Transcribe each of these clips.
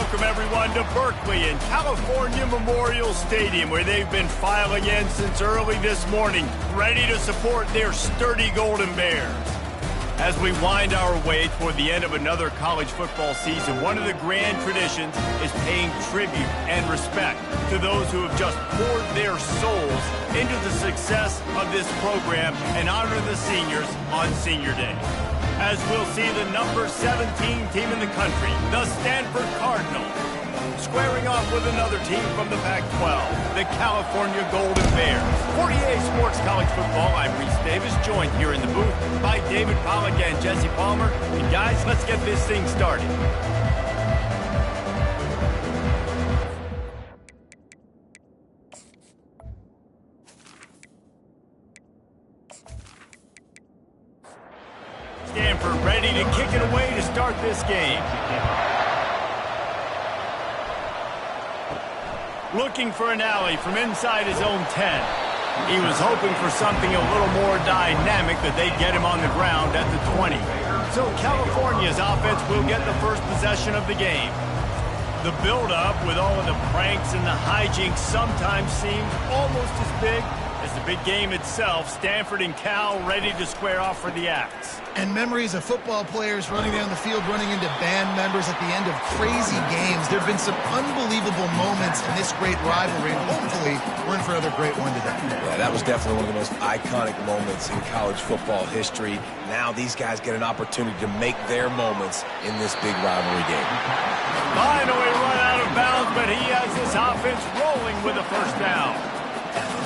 welcome everyone to Berkeley and California Memorial Stadium, where they've been filing in since early this morning, ready to support their sturdy Golden Bears. As we wind our way toward the end of another college football season, one of the grand traditions is paying tribute and respect to those who have just poured their souls into the success of this program and honor the seniors on Senior Day. As we'll see the number 17 team in the country, the Stanford Cardinals, squaring off with another team from the Pac-12, the California Golden Bears. 48 Sports College Football, I'm Reese Davis, joined here in the booth by David Pollack and Jesse Palmer. And guys, let's get this thing started. Stanford ready to kick it away to start this game. Looking for an alley from inside his own 10. He was hoping for something a little more dynamic, that they'd get him on the ground at the 20. So California's offense will get the first possession of the game. The build-up with all of the pranks and the hijinks sometimes seems almost as big as the big game itself. Stanford and Cal ready to square off for the Axe. And memories of football players running down the field, running into band members at the end of crazy games. There have been some unbelievable moments in this great rivalry, and hopefully we're in for another great one today. Yeah, that was definitely one of the most iconic moments in college football history. Now these guys get an opportunity to make their moments in this big rivalry game. Finally run out of bounds, but he has this offense rolling with a first down.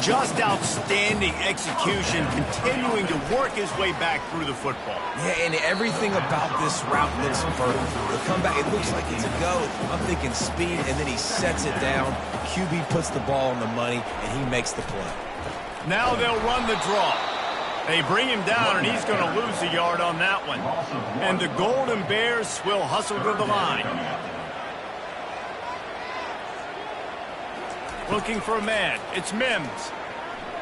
Just outstanding execution, continuing to work his way back through the football. Yeah, and everything about this route looks perfect. The comeback, it looks like it's a go. I'm thinking speed, and then he sets it down. QB puts the ball on the money, and he makes the play. Now they'll run the draw. They bring him down, and he's going to lose a yard on that one. And the Golden Bears will hustle to the line. Looking for a man. It's Mims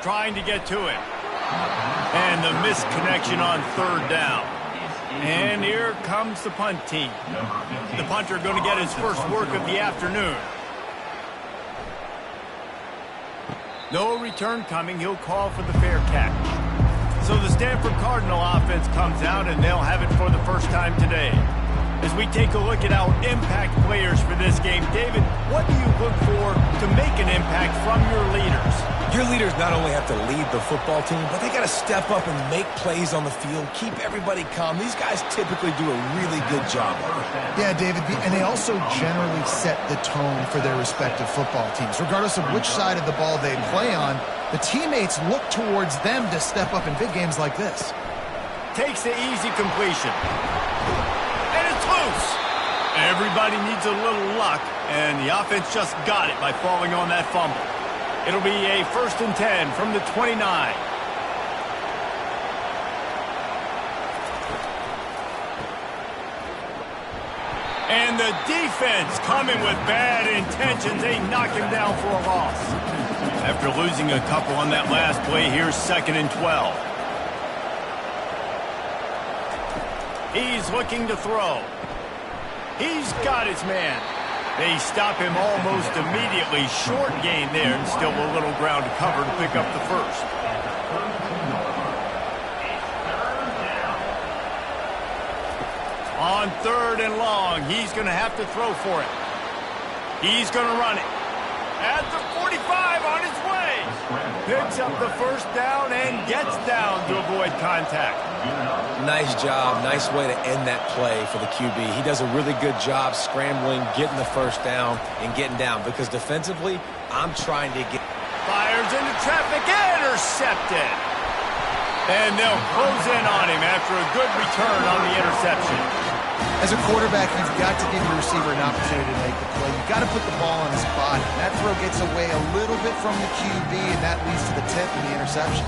trying to get to him. And the misconnection on third down. And here comes the punt team. The punter going to get his first work of the afternoon. No return coming. He'll call for the fair catch. So the Stanford Cardinal offense comes out, and they'll have it for the first time today. As we take a look at our impact players for this game, David, what do you look for to make an impact from your leaders? Your leaders not only have to lead the football team, but they got to step up and make plays on the field, keep everybody calm. These guys typically do a really good job of it. Yeah, David, and they also generally set the tone for their respective football teams. Regardless of which side of the ball they play on, the teammates look towards them to step up in big games like this. Takes the easy completion. Loose. Everybody needs a little luck, and the offense just got it by falling on that fumble. It'll be a 1st and 10 from the 29. And the defense coming with bad intentions. They knock him down for a loss. After losing a couple on that last play, here's 2nd and 12. He's looking to throw. He's got his man. They stop him almost immediately. Short gain there, and still a little ground to cover to pick up the first. On 3rd and long, he's going to have to throw for it. He's going to run it. At the 45, on his way. Picks up the first down and gets down to avoid contact. Nice job. Nice way to end that play for the QB. He does a really good job scrambling, getting the first down, and getting down. Because defensively, I'm trying to get... Fires into traffic, intercepted. And they'll close in on him after a good return on the interception. As a quarterback, you've got to give your receiver an opportunity to make the play. You've got to put the ball on his body. That throw gets away a little bit from the QB, and that leads to the tip and the interception.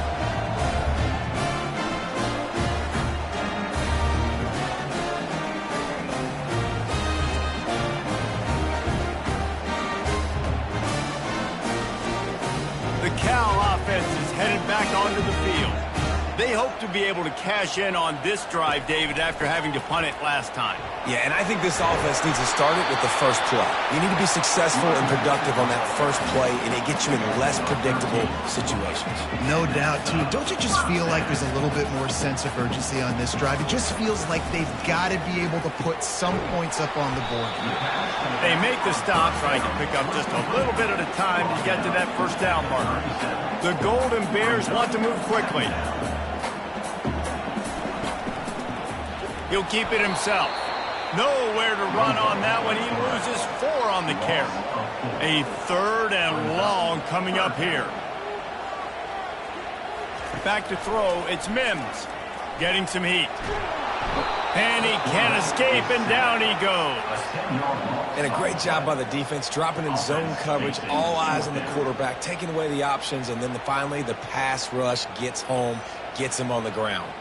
The Cal offense is headed back onto the field. They hope to be able to cash in on this drive, David, after having to punt it last time. Yeah, and I think this offense needs to start it with the first play. You need to be successful and productive on that first play, and it gets you in less predictable situations. No doubt, too. Don't you just feel like there's a little bit more sense of urgency on this drive? It just feels like they've got to be able to put some points up on the board here. They make the stop, trying to pick up just a little bit at a time to get to that first down marker. The Golden Bears want to move quickly. He'll keep it himself. Nowhere to run on that one. He loses 4 on the carry. A 3rd and long coming up here. Back to throw. It's Mims getting some heat. And he can't escape, and down he goes. And a great job by the defense, dropping in zone coverage, all eyes on the quarterback, taking away the options, and then finally the pass rush gets home, gets him on the ground.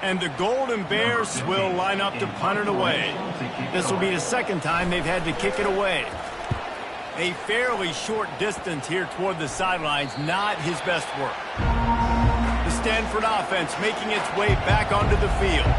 And the Golden Bears will line up to punt it away. This will be the second time they've had to kick it away. A fairly short distance here toward the sidelines, not his best work. The Stanford offense making its way back onto the field.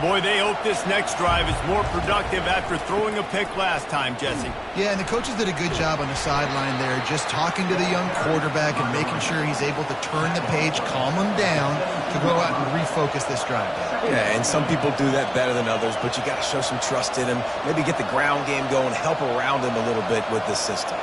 Boy, they hope this next drive is more productive after throwing a pick last time, Jesse. Yeah, and the coaches did a good job on the sideline there, just talking to the young quarterback and making sure he's able to turn the page, calm him down, to go out and refocus this drive. Yeah, and some people do that better than others, but you got to show some trust in him, maybe get the ground game going, help around him a little bit with this system.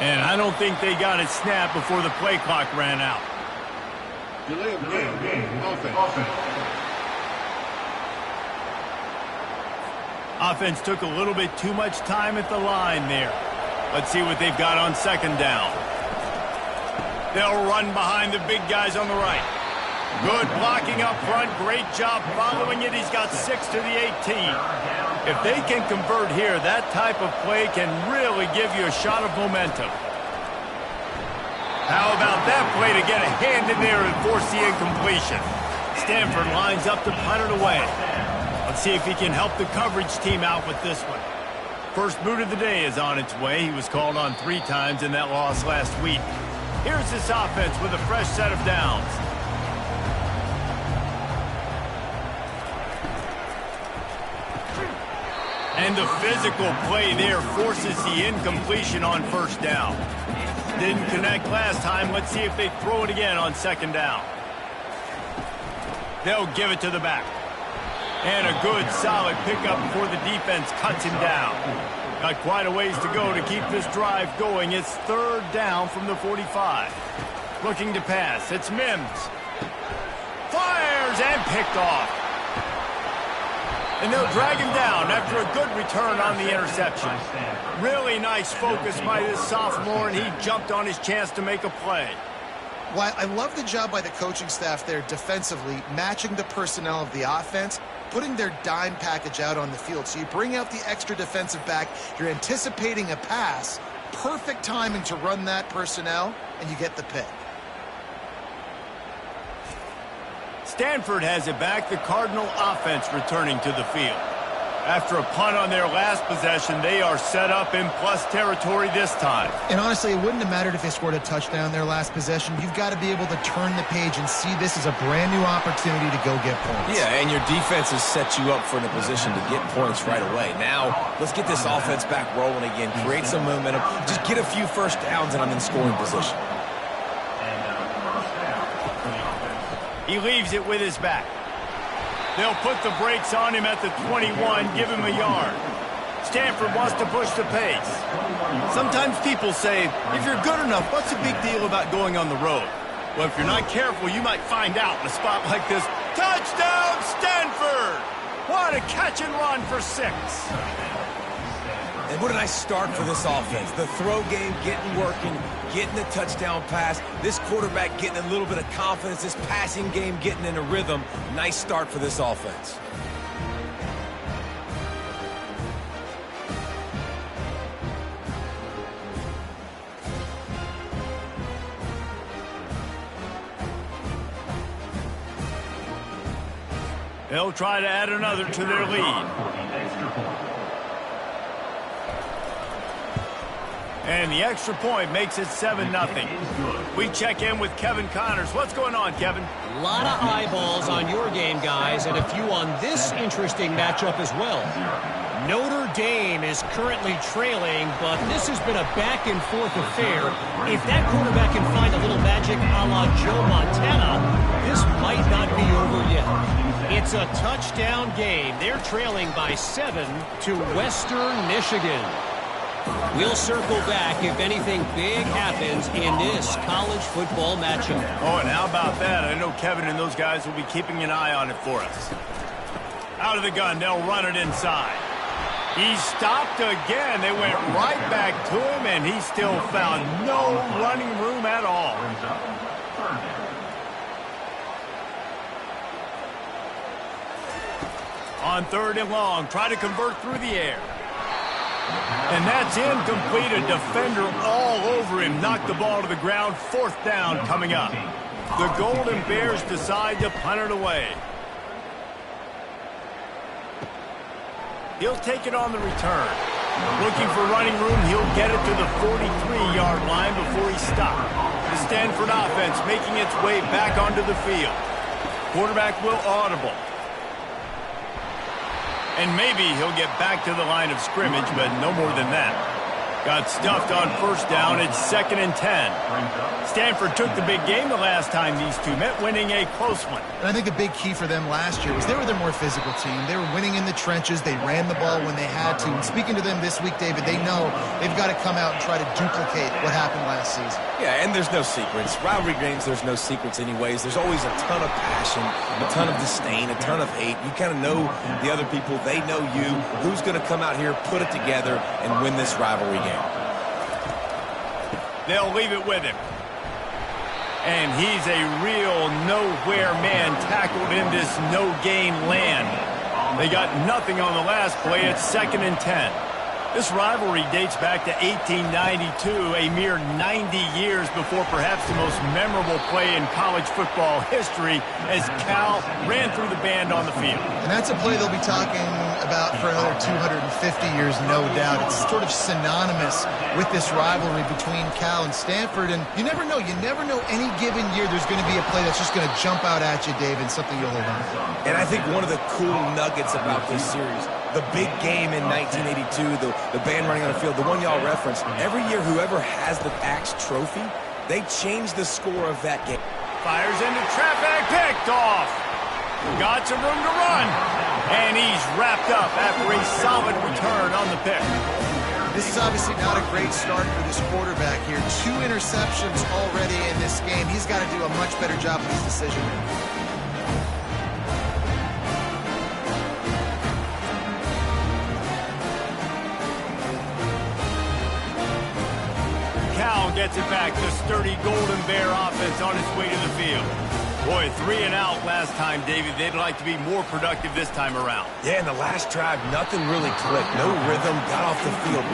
And I don't think they got it snapped before the play clock ran out. Delay of game, offense. Offense took a little bit too much time at the line there. Let's see what they've got on second down. They'll run behind the big guys on the right. Good blocking up front. Great job following it. He's got 6 to the 18. If they can convert here, that type of play can really give you a shot of momentum. How about that play to get a hand in there and force the incompletion? Stanford lines up to punt it away. Let's see if he can help the coverage team out with this one. First boot of the day is on its way. He was called on 3 times in that loss last week. Here's this offense with a fresh set of downs. And the physical play there forces the incompletion on first down. Didn't connect last time. Let's see if they throw it again on second down. They'll give it to the back. And a good, solid pickup before the defense cuts him down. Got quite a ways to go to keep this drive going. It's 3rd down from the 45. Looking to pass. It's Mims. Fires and picked off. And they'll drag him down after a good return on the interception. Really nice focus by this sophomore, and he jumped on his chance to make a play. Well, I love the job by the coaching staff there defensively, matching the personnel of the offense, putting their dime package out on the field. So you bring out the extra defensive back, you're anticipating a pass, perfect timing to run that personnel, and you get the pick. Stanford has it back. The Cardinal offense returning to the field. After a punt on their last possession, they are set up in plus territory this time. And honestly, it wouldn't have mattered if they scored a touchdown their last possession. You've got to be able to turn the page and see this as a brand new opportunity to go get points. Yeah, and your defense has set you up for in a position to get points right away. Now, let's get this offense back rolling again, create some momentum, just get a few first downs, and I'm in scoring position. He leaves it with his back. They'll put the brakes on him at the 21, give him a yard. Stanford wants to push the pace. Sometimes people say, if you're good enough, what's the big deal about going on the road? Well, if you're not careful, you might find out in a spot like this. Touchdown, Stanford! What a catch and run for 6. And what a nice start for this offense. The throw game getting working, getting the touchdown pass. This quarterback getting a little bit of confidence. This passing game getting in a rhythm. Nice start for this offense. They'll try to add another to their lead. And the extra point makes it 7-0. We check in with Kevin Connors. What's going on, Kevin? A lot of eyeballs on your game, guys, and a few on this interesting matchup as well. Notre Dame is currently trailing, but this has been a back-and-forth affair. If that quarterback can find a little magic a la Joe Montana, this might not be over yet. It's a touchdown game. They're trailing by 7 to Western Michigan. We'll circle back if anything big happens in this college football matchup. Oh, and how about that? I know Kevin and those guys will be keeping an eye on it for us. Out of the gun, they'll run it inside. He stopped again. They went right back to him, and he still found no running room at all. On 3rd and long, try to convert through the air. And that's incomplete. A defender all over him. Knocked the ball to the ground. 4th down coming up. The Golden Bears decide to punt it away. He'll take it on the return. Looking for running room. He'll get it to the 43-yard line before he stopped. The Stanford offense making its way back onto the field. Quarterback will audible. And maybe he'll get back to the line of scrimmage, but no more than that. Got stuffed on 1st down. It's 2nd and 10. Stanford took the big game the last time these two met, winning a close one. And I think a big key for them last year was they were the more physical team. They were winning in the trenches. They ran the ball when they had to. And speaking to them this week, David, they know they've got to come out and try to duplicate what happened last season. Yeah, and there's no secrets. Rivalry games, there's no secrets anyways. There's always a ton of passion, a ton of disdain, a ton of hate. You kind of know the other people. They know you. Who's going to come out here, put it together, and win this rivalry game? They'll leave it with him. And he's a real nowhere man tackled in this no-gain land. They got nothing on the last play. It's 2nd and 10. This rivalry dates back to 1892, a mere 90 years before perhaps the most memorable play in college football history as Cal ran through the band on the field. And that's a play they'll be talking about for another 250 years, no doubt. It's sort of synonymous with this rivalry between Cal and Stanford. And you never know. You never know any given year there's going to be a play that's just going to jump out at you, David, something you'll hold on to. And I think one of the cool nuggets about this series, the big game in 1982, the band running on the field, the one y'all referenced, every year whoever has the Axe trophy, they change the score of that game. Fires into traffic, picked off. Got some room to run. And he's wrapped up after a solid return on the pick. This is obviously not a great start for this quarterback here. 2 interceptions already in this game. He's got to do a much better job with his decision making. Cal gets it back. The sturdy Golden Bear offense on its way to the field. Boy, 3 and out last time, David. They'd like to be more productive this time around. Yeah, in the last drive, nothing really clicked. No rhythm, got off the field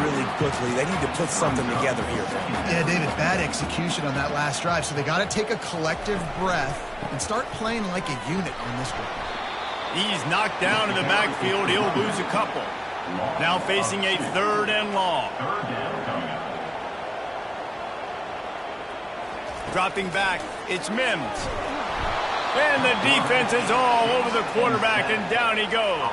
really quickly. They need to put something together here. Yeah, David, bad execution on that last drive. So they got to take a collective breath and start playing like a unit on this one. He's knocked down in the backfield. He'll lose a couple. Now facing a 3rd and long. Dropping back, it's Mims. And the defense is all over the quarterback, and down he goes.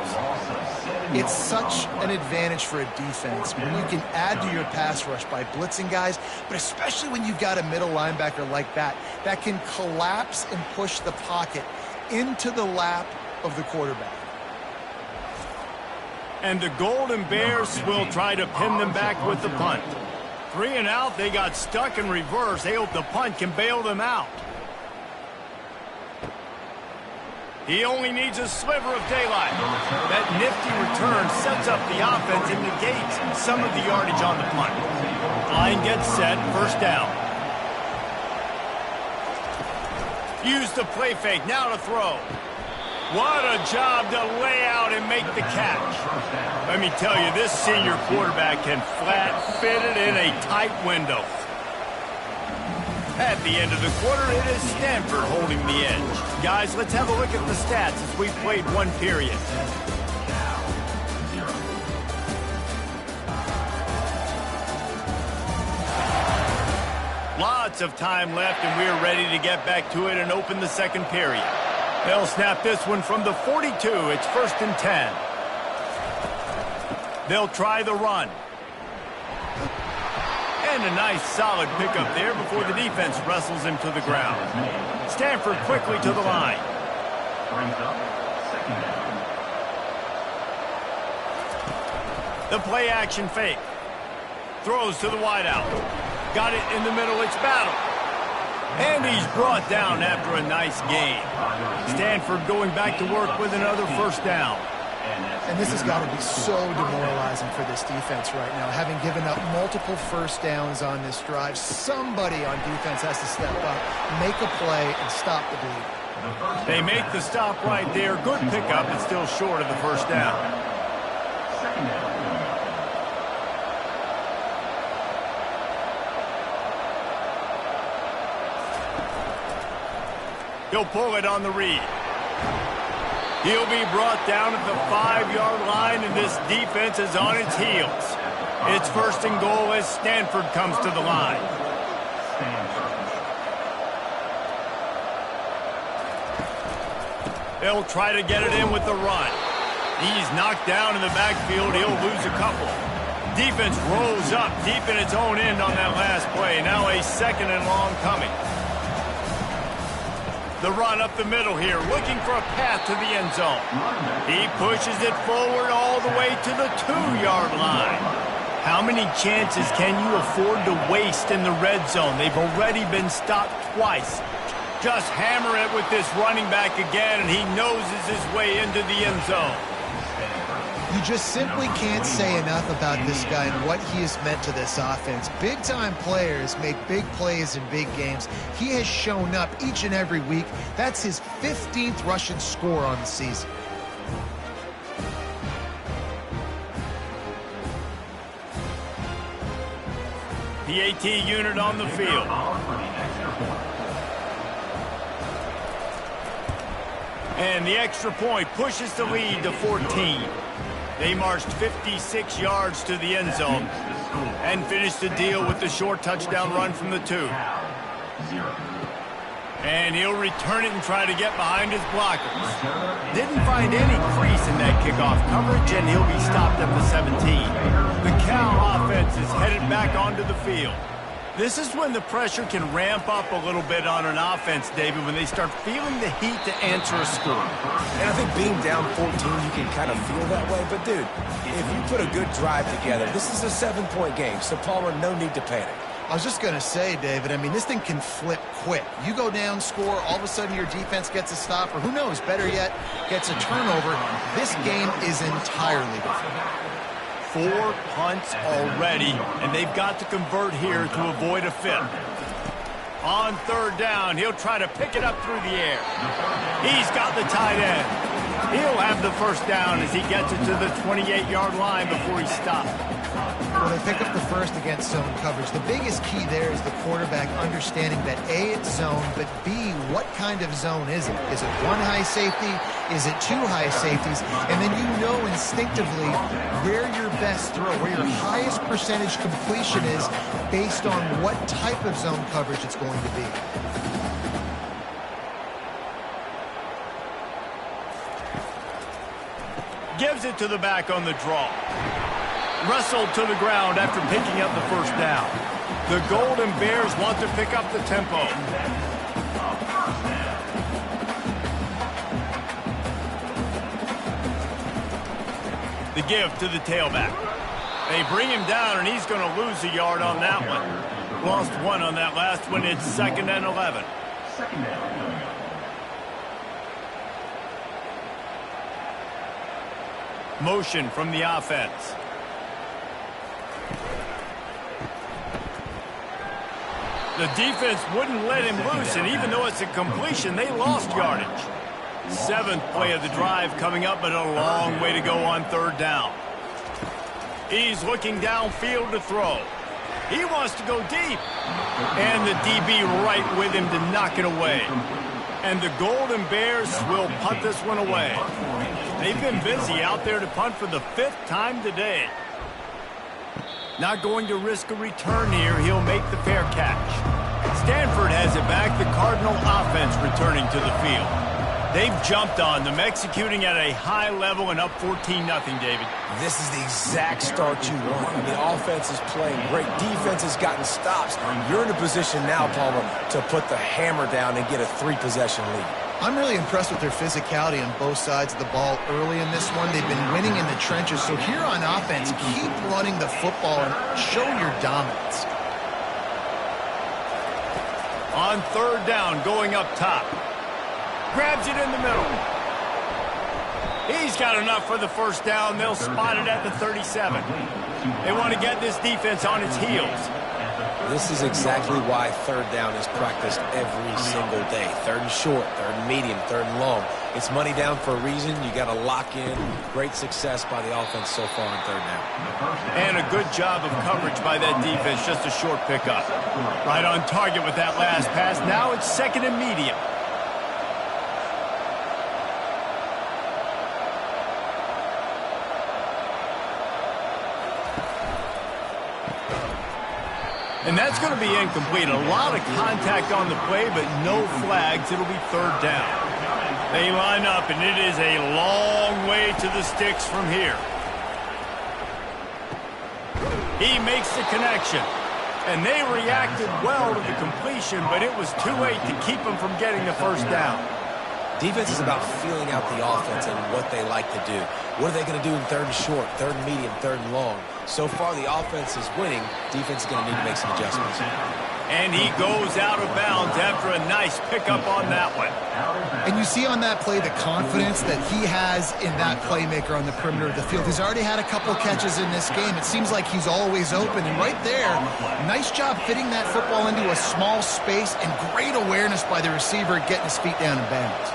It's such an advantage for a defense when you can add to your pass rush by blitzing guys, but especially when you've got a middle linebacker like that can collapse and push the pocket into the lap of the quarterback. And the Golden Bears will try to pin them back with the punt. 3 and out, they got stuck in reverse. They hope the punt can bail them out. He only needs a sliver of daylight. That nifty return sets up the offense and negates some of the yardage on the punt. Line gets set, first down. Use the play fake, now to throw. What a job to lay out and make the catch. Let me tell you, this senior quarterback can flat fit it in a tight window. At the end of the quarter, it is Stanford holding the edge. Guys, let's have a look at the stats as we played one period. Lots of time left, and we're ready to get back to it and open the second period. They'll snap this one from the 42. It's 1st and 10. They'll try the run. And a nice solid pickup there before the defense wrestles him to the ground. Stanford quickly to the line. The play action fake. Throws to the wideout. Got it in the middle, it's battle. And he's brought down after a nice gain. Stanford going back to work with another first down. And this has got to be so demoralizing for this defense right now. Having given up multiple first downs on this drive, somebody on defense has to step up, make a play, and stop the bleed. They make the stop right there. Good pickup, but still short of the first down. He'll pull it on the read. He'll be brought down at the 5-yard line, and this defense is on its heels. It's 1st and goal as Stanford comes to the line. They'll try to get it in with the run. He's knocked down in the backfield. He'll lose a couple. Defense rolls up deep in its own end on that last play. Now a 2nd and long coming. The run up the middle here, looking for a path to the end zone. He pushes it forward all the way to the 2-yard line. How many chances can you afford to waste in the red zone? They've already been stopped twice. Just hammer it with this running back again, and he noses his way into the end zone. You just simply can't say enough about this guy and what he has meant to this offense. Big-time players make big plays in big games. He has shown up each and every week. That's his 15th rushing score on the season. PAT unit on the field. And the extra point pushes the lead to 14. They marched 56 yards to the end zone and finished the deal with the short touchdown run from the 2. And he'll return it and try to get behind his blockers. Didn't find any crease in that kickoff coverage, and he'll be stopped at the 17. The Cal offense is headed back onto the field. This is when the pressure can ramp up a little bit on an offense, David, when they start feeling the heat to answer a score. And I think being down 14, you can kind of feel that way. But, dude, if you put a good drive together, this is a 7-point game, so, Palmer, no need to panic. I was just going to say, David, I mean, this thing can flip quick. You go down, score, all of a sudden your defense gets a stop, or who knows, better yet, gets a turnover. This game is entirely different. 4 punts already, and they've got to convert here to avoid a 5th. On 3rd down, he'll try to pick it up through the air. He's got the tight end. He'll have the first down as he gets it to the 28-yard line before he stops. Well, they pick up the first against zone coverage. The biggest key there is the quarterback understanding that A, it's zone, but B, what kind of zone is it? Is it 1 high safety? Is it 2 high safeties? And then you know instinctively where your best throw, where your highest percentage completion is based on what type of zone coverage it's going to be. Gives it to the back on the draw. Wrestled to the ground after picking up the first down. The Golden Bears want to pick up the tempo. The give to the tailback. They bring him down, and he's going to lose a yard on that one. Lost 1 on that last one. It's 2nd and 11. Motion from the offense. The defense wouldn't let him loose, and even though it's a completion, they lost yardage. 7th play of the drive coming up, but a long way to go on 3rd down. He's looking downfield to throw. He wants to go deep. And the DB right with him to knock it away. And the Golden Bears will punt this one away. They've been busy out there to punt for the 5th time today. Not going to risk a return here. He'll make the fair catch. Stanford has it back. The Cardinal offense returning to the field. They've jumped on them, executing at a high level and up 14-0, David. This is the exact start you want. I mean, offense is playing great. Defense has gotten stops. You're in a position now, Palmer, to put the hammer down and get a 3-possession lead. I'm really impressed with their physicality on both sides of the ball early in this one. They've been winning in the trenches. So here on offense, keep running the football and show your dominance. On 3rd down, going up top. Grabs it in the middle. He's got enough for the 1st down. They'll spot it at the 37. They want to get this defense on its heels. This is exactly why 3rd down is practiced every single day. 3rd and short, 3rd and medium, 3rd and long. It's money down for a reason. You got to lock in. Great success by the offense so far on 3rd down. And a good job of coverage by that defense. Just a short pickup. Right on target with that last pass. Now it's 2nd and medium. And that's going to be incomplete. A lot of contact on the play, but no flags. It'll be 3rd down. They line up, and it is a long way to the sticks from here. He makes the connection. And they reacted well to the completion, but it was too late to keep them from getting the 1st down. Defense is about feeling out the offense and what they like to do. What are they going to do in 3rd and short, 3rd and medium, 3rd and long? So far, the offense is winning. Defense is going to need to make some adjustments. And he goes out of bounds after a nice pickup on that one. And you see on that play the confidence that he has in that playmaker on the perimeter of the field. He's already had a couple catches in this game. It seems like he's always open. And right there, nice job fitting that football into a small space and great awareness by the receiver getting his feet down in bounds.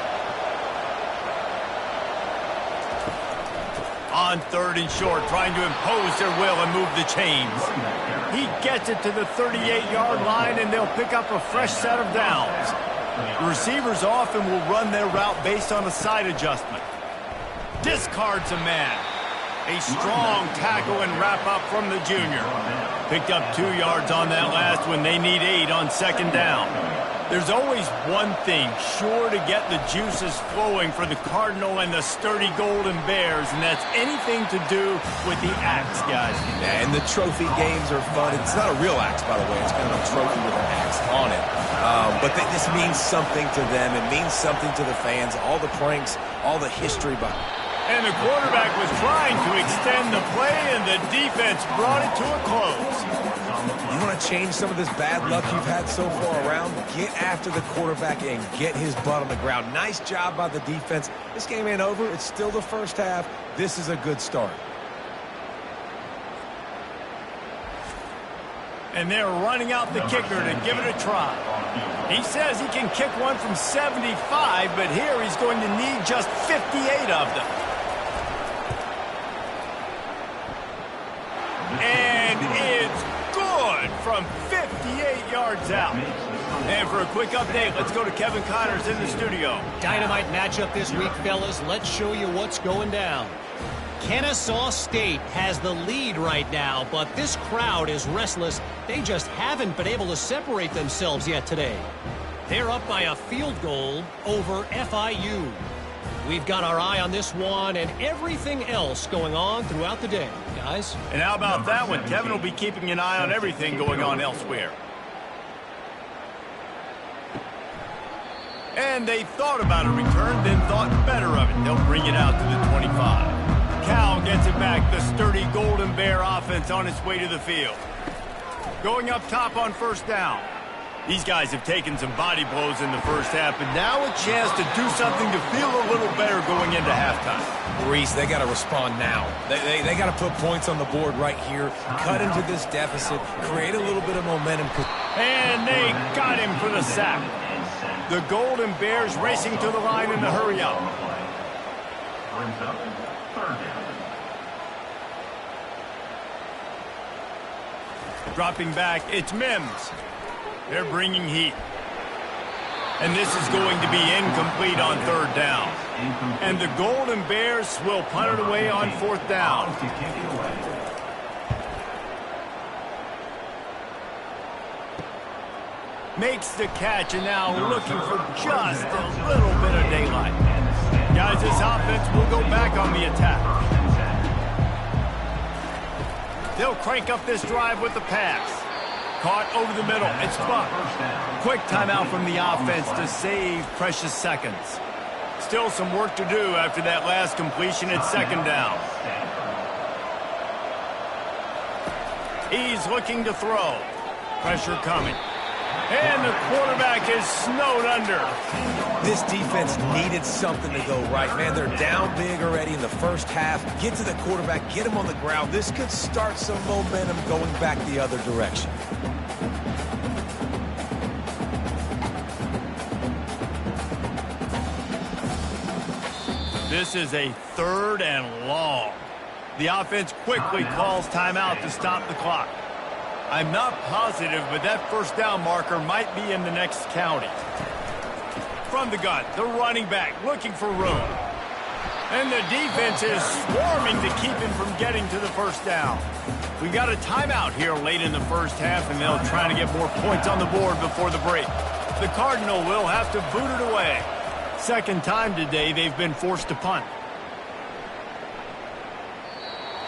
On 3rd and short, trying to impose their will and move the chains. He gets it to the 38-yard line, and they'll pick up a fresh set of downs. The receivers often will run their route based on a side adjustment. Discards a man. A strong tackle and wrap up from the junior. Picked up 2 yards on that last one. They need 8 on 2nd down. There's always one thing sure to get the juices flowing for the Cardinal and the sturdy Golden Bears, and that's anything to do with the axe, guys. Yeah, and the trophy games are fun. It's not a real axe, by the way. It's kind of a trophy with an axe on it. But this means something to them. It means something to the fans. All the pranks, all the history behind it. And the quarterback was trying to extend the play, and the defense brought it to a close. You want to change some of this bad luck you've had so far around? Get after the quarterback and get his butt on the ground. Nice job by the defense. This game ain't over. It's still the 1st half. This is a good start. And they're running out the kicker to give it a try. He says he can kick one from 75, but here he's going to need just 58 of them. And it's good from 58 yards out. And for a quick update, let's go to Kevin Connors in the studio. Dynamite matchup this week, fellas. Let's show you what's going down. Kennesaw State has the lead right now, but this crowd is restless. They just haven't been able to separate themselves yet today. They're up by a field goal over FIU. We've got our eye on this one and everything else going on throughout the day, guys. And how about that one? Kevin will be keeping an eye on everything going on elsewhere. And they thought about a return, then thought better of it. They'll bring it out to the 25. Cal gets it back. The sturdy Golden Bear offense on its way to the field. Going up top on 1st down. These guys have taken some body blows in the first half, but now a chance to do something to feel a little better going into halftime. Reese, they got to respond now. They got to put points on the board right here, cut into this deficit, create a little bit of momentum. And they got him for the sack. The Golden Bears racing to the line in the hurry-up. Dropping back, it's Mims. They're bringing heat. And this is going to be incomplete on third down. And the Golden Bears will punt it away on fourth down. Makes the catch, and now looking for just a little bit of daylight. Guys, this offense will go back on the attack. They'll crank up this drive with the pass. Caught over the middle. It's Buck. Quick timeout from the offense to save precious seconds. Still some work to do after that last completion at second down. He's looking to throw. Pressure coming. And the quarterback is snowed under. This defense needed something to go right, man. They're down big already in the first half. Get to the quarterback, get him on the ground. This could start some momentum going back the other direction. This is a third and long. The offense quickly calls timeout to stop the clock. I'm not positive, but that first down marker might be in the next county. From the gun, the running back looking for room. And the defense is swarming to keep him from getting to the first down. We got a timeout here late in the first half, and they'll try to get more points on the board before the break. The Cardinal will have to boot it away. Second time today they've been forced to punt.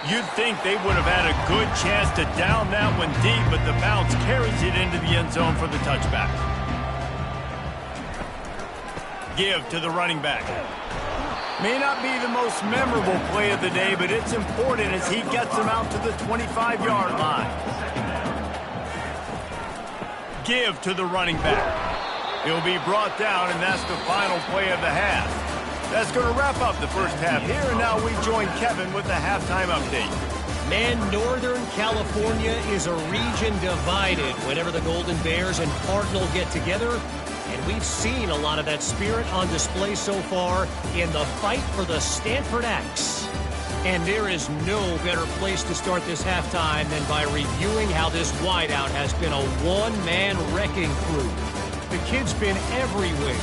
You'd think they would have had a good chance to down that one deep, but the bounce carries it into the end zone for the touchback. Give to the running back. May not be the most memorable play of the day, but it's important as he gets them out to the 25-yard line. Give to the running back. He'll be brought down, and that's the final play of the half. That's going to wrap up the first half here, and now we join Kevin with the halftime update. Man, Northern California is a region divided whenever the Golden Bears and Cardinal get together, and we've seen a lot of that spirit on display so far in the fight for the Stanford Axe. And there is no better place to start this halftime than by reviewing how this wideout has been a one-man wrecking crew. The kid's been everywhere.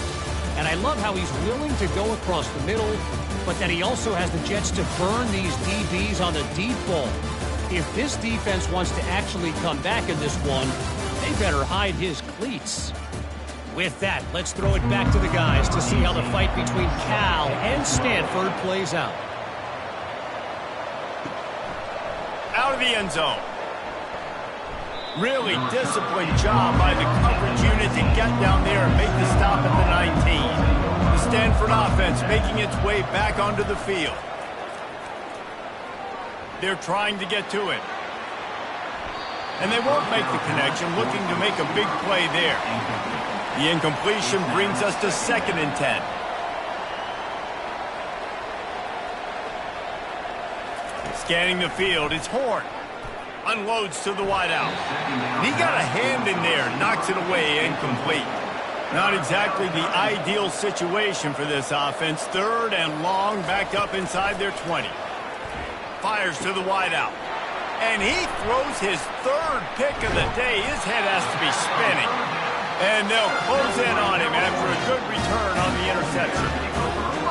And I love how he's willing to go across the middle, but that he also has the jets to burn these DBs on the deep ball. If this defense wants to actually come back in this one, they better hide his cleats. With that, let's throw it back to the guys to see how the fight between Cal and Stanford plays out. Out of the end zone. Really disciplined job by the coverage unit to get down there and make the stop at the 19. The Stanford offense making its way back onto the field. They're trying to get to it. And they won't make the connection, looking to make a big play there. The incompletion brings us to 2nd and 10. Scanning the field, it's Horn. Unloads to the wideout. He got a hand in there, knocks it away, incomplete. Not exactly the ideal situation for this offense. 3rd and long, backed up inside their 20. Fires to the wideout. And he throws his 3rd pick of the day. His head has to be spinning. And they'll close in on him after a good return on the interception.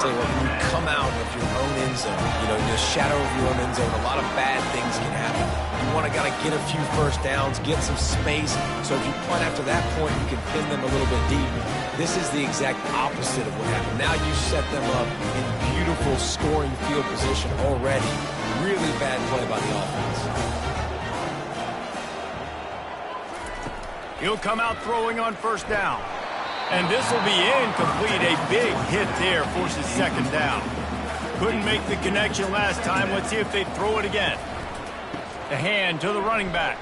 Tell you what, when you come out of your own end zone, in the shadow of your own end zone, a lot of bad things can happen. You want to get a few first downs, get some space, so if you punt after that point, you can pin them a little bit deep. This is the exact opposite of what happened. Now you set them up in beautiful scoring field position already. Really bad play by the offense. He'll come out throwing on first down. And this will be incomplete. A big hit there forces 2nd down. Couldn't make the connection last time. Let's see if they throw it again. The hand to the running back.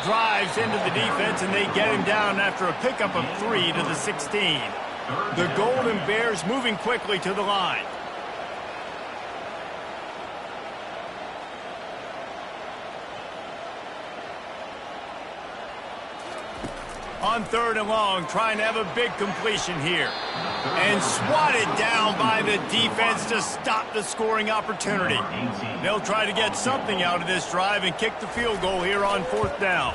Drives into the defense, and they get him down after a pickup of 3 to the 16. The Golden Bears moving quickly to the line. On 3rd and long, trying to have a big completion here. And swatted down by the defense to stop the scoring opportunity. They'll try to get something out of this drive and kick the field goal here on 4th down.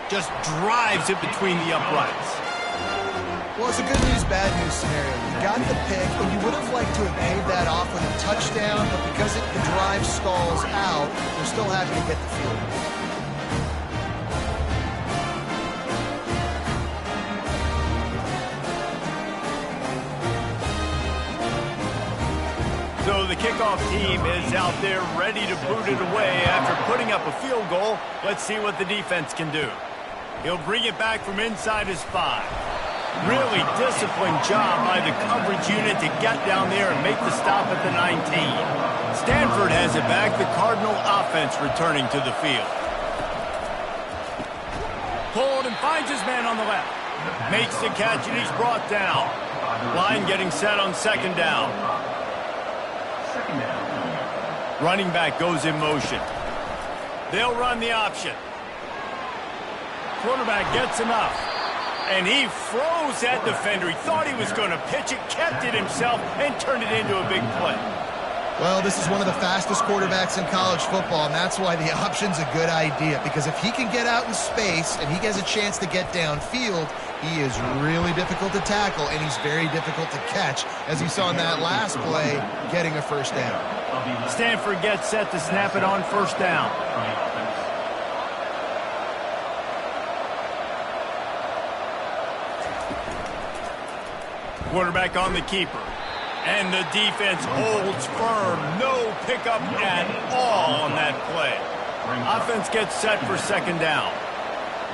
Just drives it between the uprights. Well, it's a good news, bad news scenario. You got the pick, and you would have liked to have paid that off with a touchdown, but because the drive stalls out, they're still happy to get the field goal. So the kickoff team is out there ready to boot it away after putting up a field goal. Let's see what the defense can do. He'll bring it back from inside his 5. Really disciplined job by the coverage unit to get down there and make the stop at the 19. Stanford has it back. The Cardinal offense returning to the field. Pulled and finds his man on the left. Makes the catch and he's brought down. Line getting set on 2nd down. Running back goes in motion. They'll run the option. Quarterback gets enough. And he froze that defender. He thought he was going to pitch it, kept it himself, and turned it into a big play. Well, this is one of the fastest quarterbacks in college football, and that's why the option's a good idea. Because if he can get out in space and he has a chance to get downfield, he is really difficult to tackle, and he's very difficult to catch, as you saw in that last play, getting a 1st down. Stanford gets set to snap it on 1st down. Quarterback on the keeper. And the defense holds firm. No pickup at all on that play. Offense gets set for 2nd down.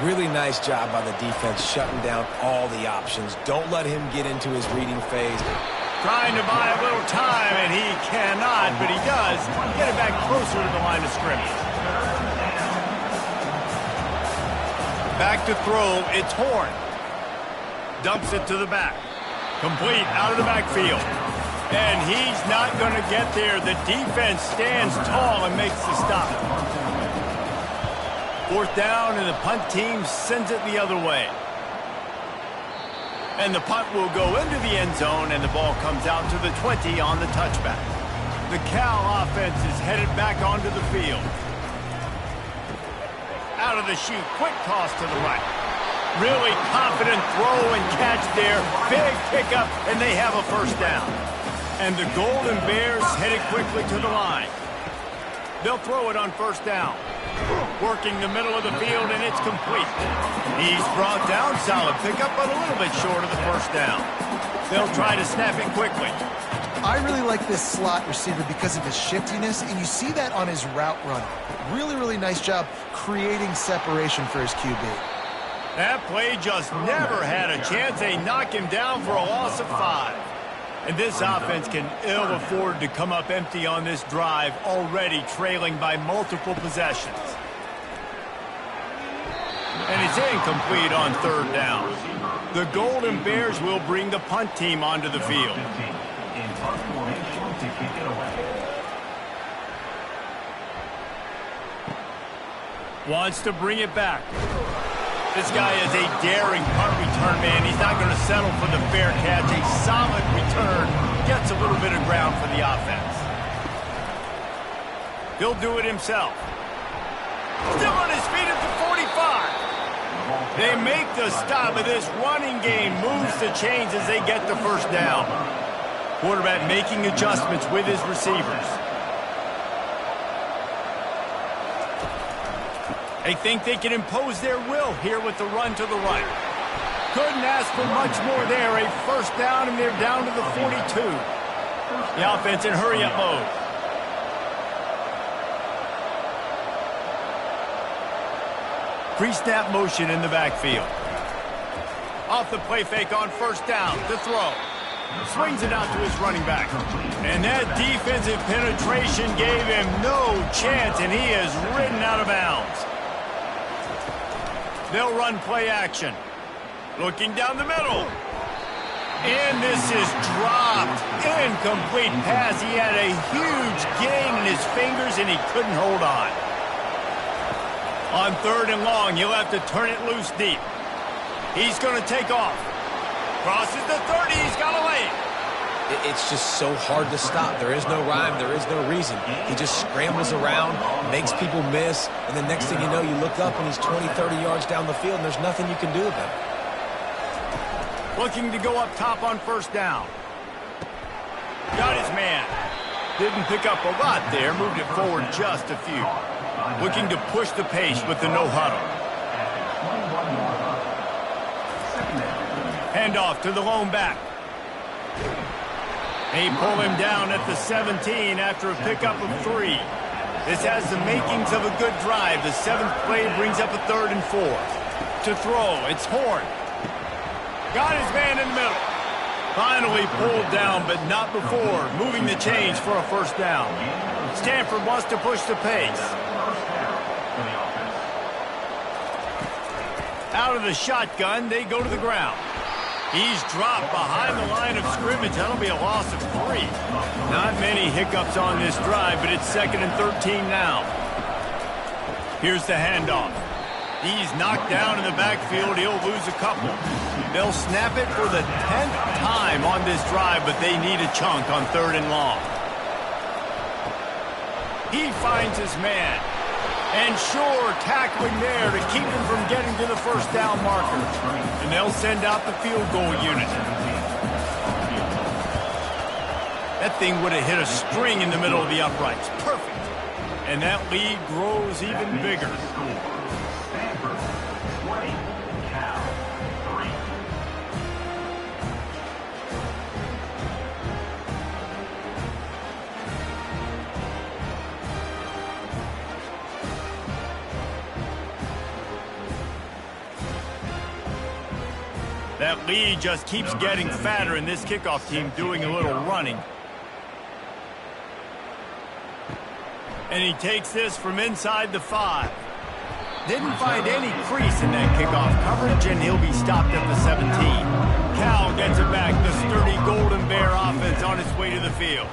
Really nice job by the defense shutting down all the options. Don't let him get into his reading phase. Trying to buy a little time, and he cannot, but he does get it back closer to the line of scrimmage. Back to throw, it's Horn. Dumps it to the back. Complete out of the backfield. And he's not going to get there. The defense stands tall and makes the stop. 4th down, and the punt team sends it the other way. And the punt will go into the end zone, and the ball comes out to the 20 on the touchback. The Cal offense is headed back onto the field. Out of the chute, quick toss to the right. Really confident throw and catch there. Big pickup, and they have a 1st down. And the Golden Bears headed quickly to the line. They'll throw it on 1st down. Working the middle of the field, and it's complete. He's brought down. Solid pickup, but a little bit short of the 1st down. They'll try to snap it quickly. I really like this slot receiver because of his shiftiness, and you see that on his route run. Really, really nice job creating separation for his QB. That play just never had a chance. They knock him down for a loss of 5. And this offense can ill afford to come up empty on this drive, already trailing by multiple possessions. And it's incomplete on 3rd down. The Golden Bears will bring the punt team onto the field. Wants to bring it back. This guy is a daring punt return man. He's not going to settle for the fair catch. A solid return. Gets a little bit of ground for the offense. He'll do it himself. Still on his feet at the 45. They make the stop, but this running game moves the chains as they get the 1st down. Quarterback making adjustments with his receivers. They think they can impose their will here with the run to the right. Couldn't ask for much more there. A 1st down, and they're down to the 42. The offense in hurry-up mode. Pre-snap motion in the backfield. Off the play fake on 1st down to throw. Swings it out to his running back. And that defensive penetration gave him no chance, and he is ridden out of bounds. They'll run play action. Looking down the middle. And this is dropped. Incomplete pass. He had a huge gain in his fingers, and he couldn't hold on. On 3rd and long, he'll have to turn it loose deep. He's going to take off. Crosses the 30. He's got a lane. It's just so hard to stop. There is no rhyme. There is no reason. He just scrambles around, makes people miss, and the next thing you know, you look up and he's 20, 30 yards down the field, and there's nothing you can do about it. Looking to go up top on 1st down. Got his man. Didn't pick up a lot there. Moved it forward just a few. Looking to push the pace with the no-huddle. Handoff to the lone back. They pull him down at the 17 after a pickup of 3. This has the makings of a good drive. The 7th play brings up a 3rd and 4. To throw, it's Horn. Got his man in the middle. Finally pulled down, but not before moving the chains for a 1st down. Stanford wants to push the pace. Out of the shotgun, they go to the ground. He's dropped behind the line of scrimmage. That'll be a loss of 3. Not many hiccups on this drive, but it's 2nd and 13 now. Here's the handoff. He's knocked down in the backfield. He'll lose a couple. They'll snap it for the 10th time on this drive, but they need a chunk on 3rd and long. He finds his man. And sure, tackling there to keep him from getting to the 1st down marker. And they'll send out the field goal unit. That thing would have hit a string in the middle of the uprights. Perfect. And that lead grows even bigger. That lead just keeps getting fatter, and this kickoff team doing a little running. And he takes this from inside the 5. Didn't find any crease in that kickoff coverage, and he'll be stopped at the 17. Cal gets it back. The sturdy Golden Bear offense on its way to the field.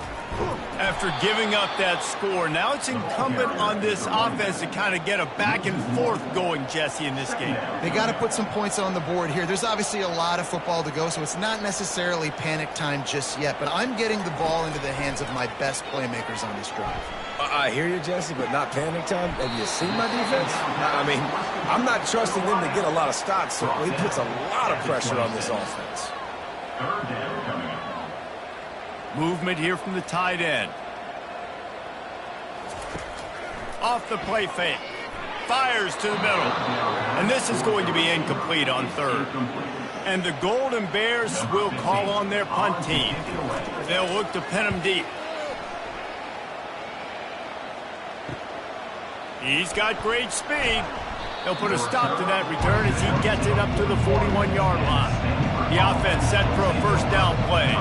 After giving up that score, now it's incumbent on this offense to kind of get a back and forth going, Jesse, in this game. They got to put some points on the board here. There's obviously a lot of football to go, so it's not necessarily panic time just yet, but I'm getting the ball into the hands of my best playmakers on this drive. I hear you, Jesse, but not panic time. Have you seen my defense? I mean, I'm not trusting them to get a lot of stops, so he puts a lot of pressure on this offense. Movement here from the tight end. Off the play fake. Fires to the middle. And this is going to be incomplete on 3rd. And the Golden Bears will call on their punt team. They'll look to pin him deep. He's got great speed. He'll put a stop to that return as he gets it up to the 41-yard line. The offense set for a 1st down play.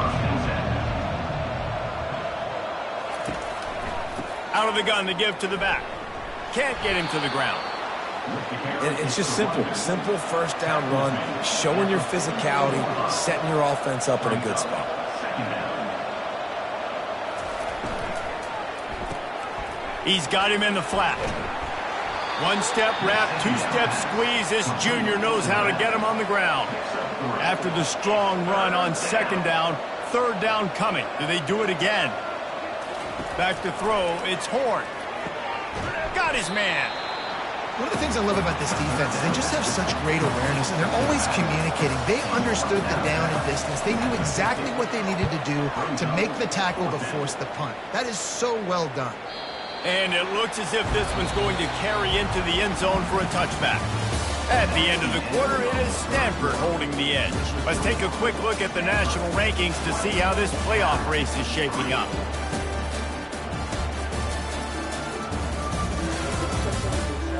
Out of the gun to give to the back. Can't get him to the ground. It's just simple 1st down run, showing your physicality, setting your offense up in a good spot. He's got him in the flat. 1-step wrap, 2-step squeeze. This junior knows how to get him on the ground. After the strong run on 2nd down, 3rd down coming. Do they do it again? Back to throw, it's Horn. Got his man. One of the things I love about this defense is they just have such great awareness, and they're always communicating. They understood the down and distance. They knew exactly what they needed to do to make the tackle to force the punt. That is so well done. And it looks as if this one's going to carry into the end zone for a touchback. At the end of the quarter, it is Stanford holding the edge. Let's take a quick look at the national rankings to see how this playoff race is shaping up.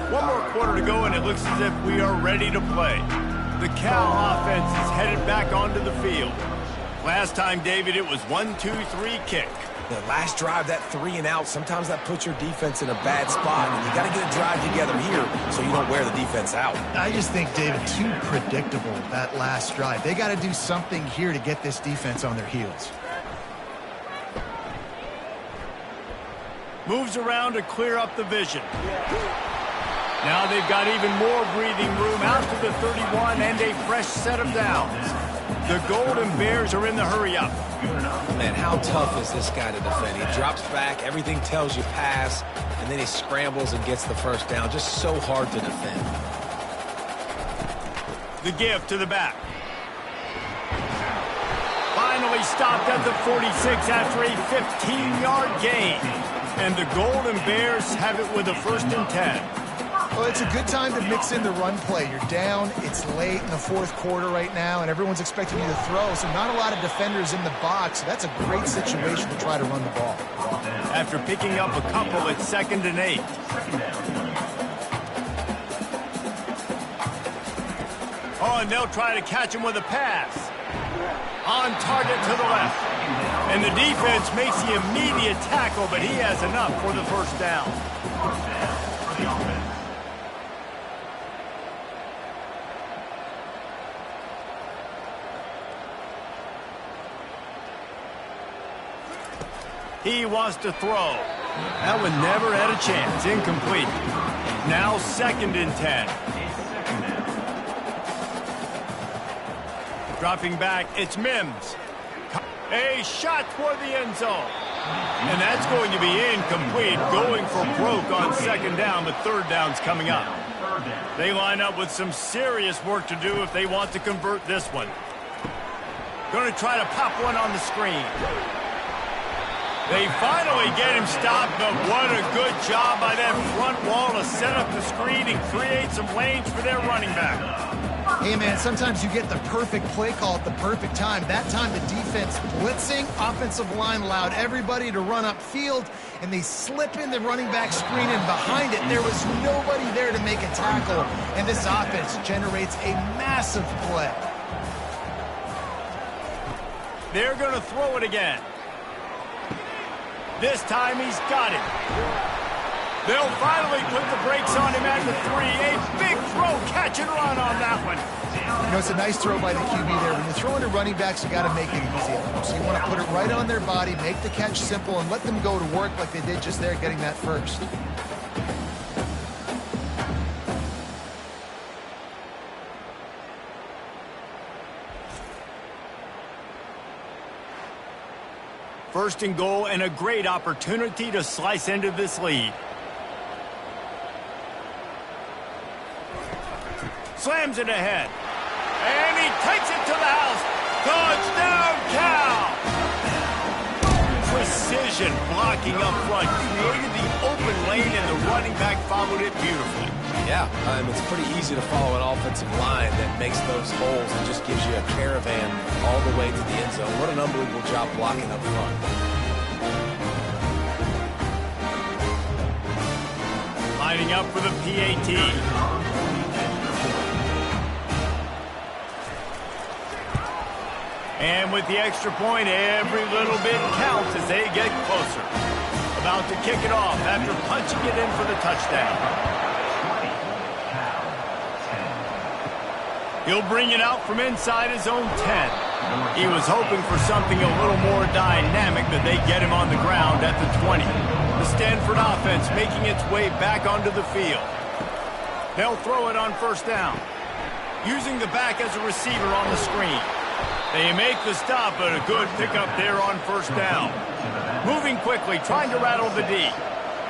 One more quarter to go, and it looks as if we are ready to play. The Cal offense is headed back onto the field. Last time, David, it was 1-2-3 kick. The last drive, that 3 and out, sometimes that puts your defense in a bad spot, and you got to get a drive together here so you don't wear the defense out. I just think, David, too predictable, that last drive. They got to do something here to get this defense on their heels. Moves around to clear up the vision. Now they've got even more breathing room out to the 31 and a fresh set of downs. The Golden Bears are in the hurry-up. Man, how tough is this guy to defend? He drops back, everything tells you pass, and then he scrambles and gets the first down. Just so hard to defend. The give to the back. Finally stopped at the 46 after a 15-yard gain. And the Golden Bears have it with a 1st and 10. Well, it's a good time to mix in the run play. You're down, it's late in the 4th quarter right now, and everyone's expecting you to throw, so not a lot of defenders in the box. So that's a great situation to try to run the ball. After picking up a couple, it's 2nd and 8. Oh, and they'll try to catch him with a pass. On target to the left. And the defense makes the immediate tackle, but he has enough for the 1st down. He wants to throw. That one never had a chance. Incomplete. Now 2nd and 10. Dropping back, it's Mims. A shot toward the end zone. And that's going to be incomplete. Going for broke on 2nd down, but 3rd down's coming up. They line up with some serious work to do if they want to convert this one. Going to try to pop one on the screen. They finally get him stopped, but what a good job by that front wall to set up the screen and create some lanes for their running back. Hey, man, sometimes you get the perfect play call at the perfect time. That time the defense blitzing, offensive line allowed everybody to run upfield, and they slip in the running back screen, and behind it there was nobody there to make a tackle, and this offense generates a massive play. They're going to throw it again. This time he's got it. They'll finally put the brakes on him at the 3. A big throw, catch and run on that one. You know, it's a nice throw by the QB there. When you're throwing to running backs, you got to make it easy. So you want to put it right on their body, make the catch simple, and let them go to work like they did just there, getting that first. First and goal, and a great opportunity to slice into this lead. Slams it ahead. And he takes it to the house. Touchdown, Cal! Precision blocking up front. Created the open lane, and the running back followed it beautifully. Yeah, it's pretty easy to follow an offensive line that makes those holes and just gives you a caravan all the way to the end zone. What an unbelievable job blocking up front. Lining up for the PAT. And with the extra point, every little bit counts as they get closer. About to kick it off after punching it in for the touchdown. He'll bring it out from inside his own 10. He was hoping for something a little more dynamic, but they get him on the ground at the 20. The Stanford offense making its way back onto the field. They'll throw it on 1st down. Using the back as a receiver on the screen. They make the stop, but a good pickup there on 1st down. Moving quickly, trying to rattle the D.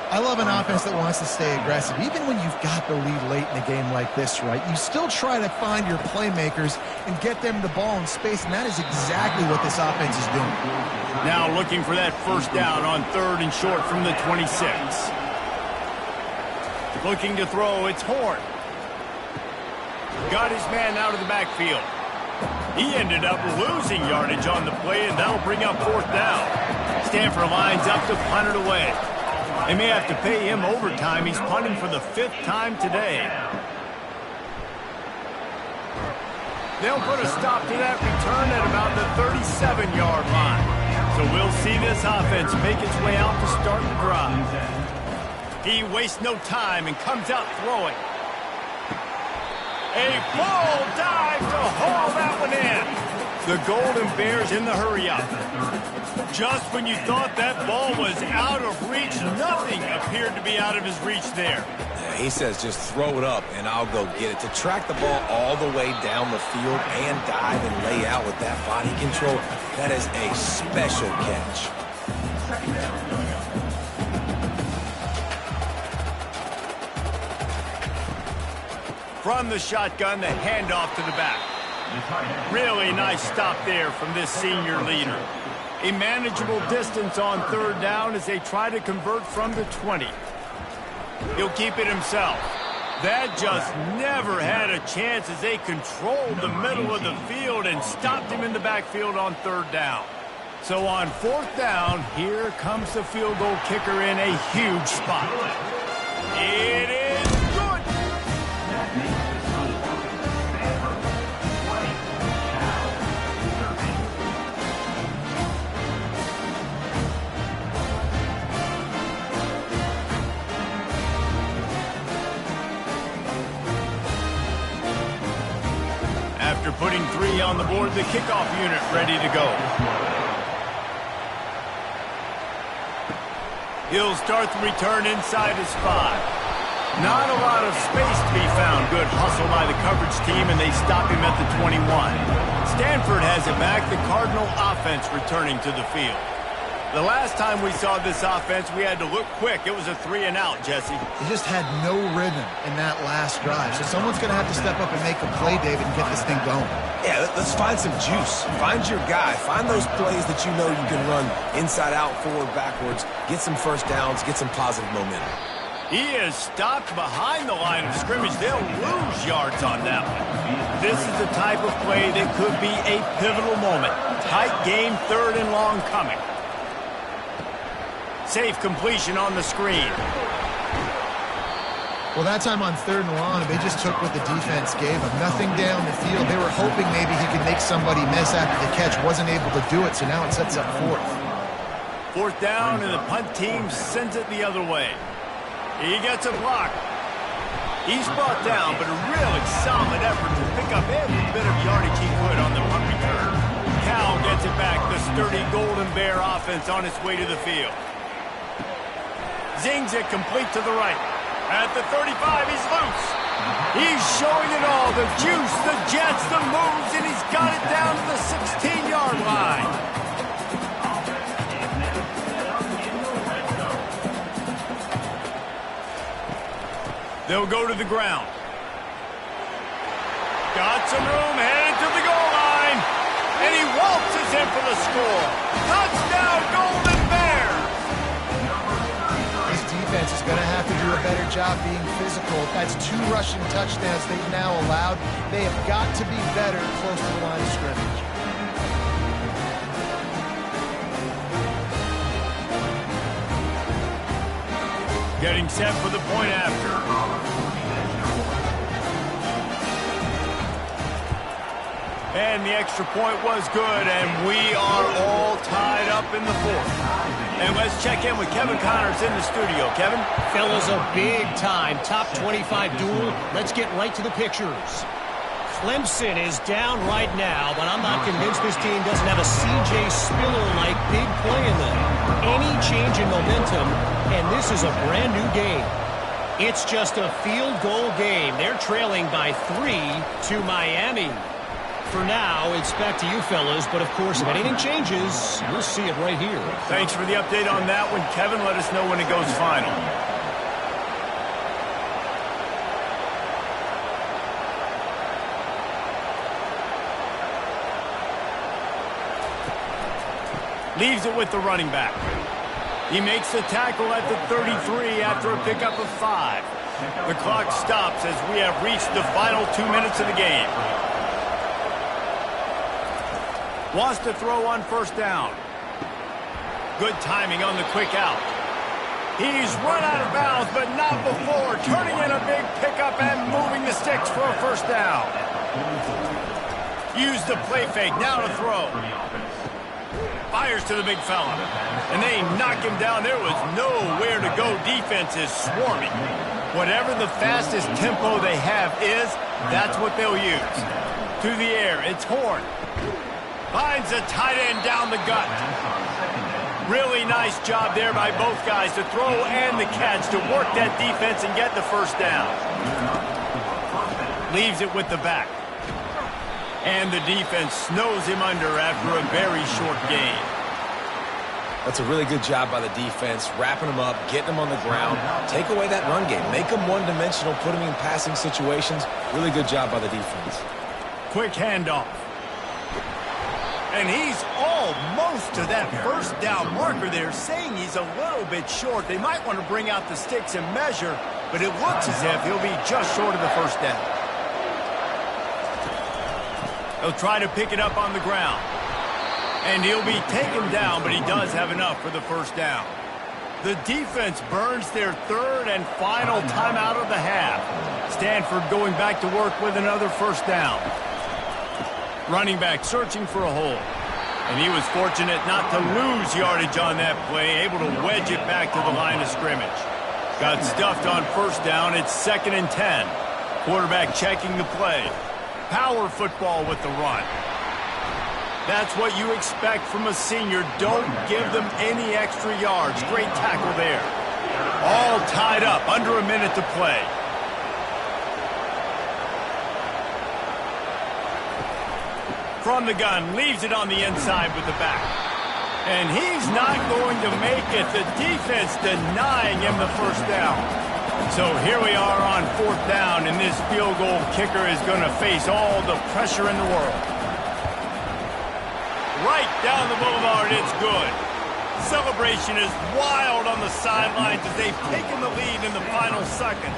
I love an offense that wants to stay aggressive. Even when you've got the lead late in a game like this, right, you still try to find your playmakers and get them the ball in space, and that is exactly what this offense is doing. Now looking for that 1st down on 3rd and short from the 26. Looking to throw, it's Horn. Got his man out of the backfield. He ended up losing yardage on the play, and that'll bring up 4th down. Stanford lines up to punt it away. They may have to pay him overtime. He's punting for the 5th time today. They'll put a stop to that return at about the 37-yard line. So we'll see this offense make its way out to start the drive. He wastes no time and comes out throwing. A full dive to haul that one in. The Golden Bears in the hurry-up. Just when you thought that ball was out of reach, nothing appeared to be out of his reach there. Yeah, he says just throw it up and I'll go get it. To track the ball all the way down the field and dive and lay out with that body control, that is a special catch. From the shotgun, the handoff to the back. Really nice stop there from this senior leader. A manageable distance on third down as they try to convert from the 20. He'll keep it himself. That just never had a chance as they controlled the middle of the field and stopped him in the backfield on third down. So on fourth down, here comes the field goal kicker in a huge spot. It is good. After putting 3 on the board, the kickoff unit ready to go. He'll start the return inside his 5. Not a lot of space to be found. Good hustle by the coverage team, and they stop him at the 21. Stanford has it back. The Cardinal offense returning to the field. The last time we saw this offense, we had to look quick. It was a 3-and-out, Jesse. He just had no rhythm in that last drive. So someone's going to have to step up and make a play, David, and get this thing going. Yeah, let's find some juice. Find your guy. Find those plays that you know you can run inside out, forward, backwards. Get some first downs. Get some positive momentum. He is stopped behind the line of scrimmage. They'll lose yards on that one. This is the type of play that could be a pivotal moment. Tight game, third and long coming. Safe completion on the screen. Well, that time on third and long, they just took what the defense gave them. Nothing down the field. They were hoping maybe he could make somebody miss after the catch. Wasn't able to do it, so now it sets up fourth. Fourth down, and the punt team sends it the other way. He gets a block. He's brought down, but a really solid effort to pick up every bit of yardage he could on the punt return. Cal gets it back. The sturdy Golden Bear offense on its way to the field. Zings it complete to the right. At the 35, he's loose. He's showing it all. The juice, the jets, the moves, and he's got it down to the 16-yard line. They'll go to the ground. Got some room, headed to the goal line. And he waltzes in for the score. Touchdown, Golden Bears! Defense is going to have to do a better job being physical. That's 2 rushing touchdowns they've now allowed. They have got to be better close to the line of scrimmage. Getting set for the point after. And the extra point was good, and we are all tied up in the fourth. And let's check in with Kevin Connors in the studio. Kevin? Fellas, a big-time top 25 duel. Let's get right to the pictures. Clemson is down right now, but I'm not convinced this team doesn't have a C.J. Spiller-like big play in them. Any change in momentum, and this is a brand-new game. It's just a field goal game. They're trailing by 3 to Miami. For now, it's back to you fellas, but of course, if anything changes, you'll see it right here. Thanks for the update on that one, Kevin. Let us know when it goes final. Leaves it with the running back. He makes the tackle at the 33 after a pickup of 5. The clock stops as we have reached the final 2 minutes of the game. Wants to throw on first down. Good timing on the quick out. He's run out of bounds, but not before. Turning in a big pickup and moving the sticks for a first down. Use the play fake. Now to throw. Fires to the big fella. And they knock him down. There was nowhere to go. Defense is swarming. Whatever the fastest tempo they have is, that's what they'll use. To the air, it's Horn. Finds a tight end down the gut. Really nice job there by both guys to throw and the catch to work that defense and get the first down. Leaves it with the back. And the defense snows him under after a very short gain. That's a really good job by the defense, wrapping them up, getting them on the ground. Take away that run game. Make them one-dimensional, put them in passing situations. Really good job by the defense. Quick handoff. And he's almost to that first down marker there, saying he's a little bit short. They might want to bring out the sticks and measure, but it looks as if he'll be just short of the first down. He'll try to pick it up on the ground. And he'll be taken down, but he does have enough for the first down. The defense burns their third and final timeout of the half. Stanford going back to work with another first down. Running back searching for a hole. And he was fortunate not to lose yardage on that play, able to wedge it back to the line of scrimmage. Got stuffed on first down. It's 2nd and 10. Quarterback checking the play. Power football with the run. That's what you expect from a senior. Don't give them any extra yards. Great tackle there. All tied up, under a minute to play. From the gun, leaves it on the inside with the back. And he's not going to make it. The defense denying him the first down. So here we are on 4th down, and this field goal kicker is going to face all the pressure in the world. Right down the boulevard, it's good. Celebration is wild on the sidelines as they've taken the lead in the final seconds.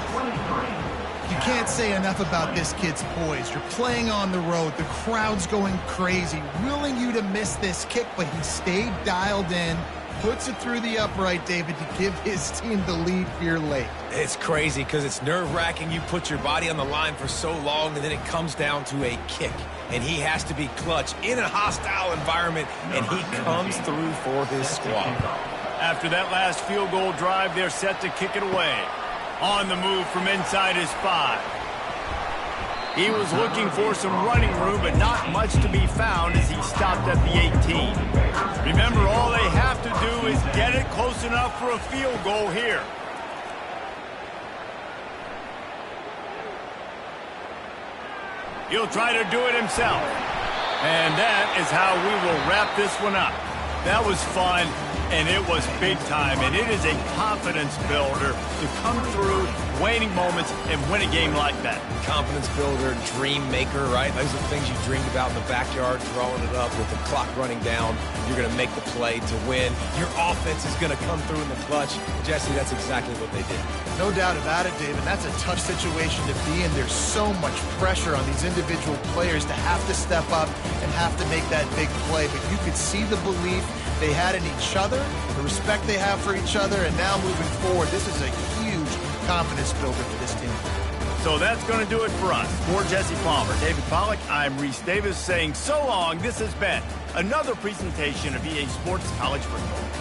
You can't say enough about this kid's poise. You're playing on the road. The crowd's going crazy, willing you to miss this kick, but he stayed dialed in, puts it through the upright, David, to give his team the lead here late. It's crazy because it's nerve-wracking. You put your body on the line for so long, and then it comes down to a kick. And he has to be clutch in a hostile environment, and he comes through for his squad. After that last field goal drive, they're set to kick it away. On the move from inside his 5. He was looking for some running room, but not much to be found as he stopped at the 18. Remember, all they have to do is get it close enough for a field goal here. He'll try to do it himself. And that is how we will wrap this one up. That was fun, and it was big time, and it is a confidence builder to come through waning moments and win a game like that. Confidence builder, dream maker, right? Those are the things you dreamed about in the backyard, drawing it up with the clock running down. You're going to make the play to win. Your offense is going to come through in the clutch. Jesse, that's exactly what they did. No doubt about it, David. That's a tough situation to be in. There's so much pressure on these individual players to have to step up and have to make that big play. But you could see the belief they had in each other, the respect they have for each other, and now moving forward, this is a huge confidence builder for this team. So that's going to do it for us. For Jesse Palmer, David Pollack, I'm Reese Davis saying so long. This has been another presentation of EA Sports College Football.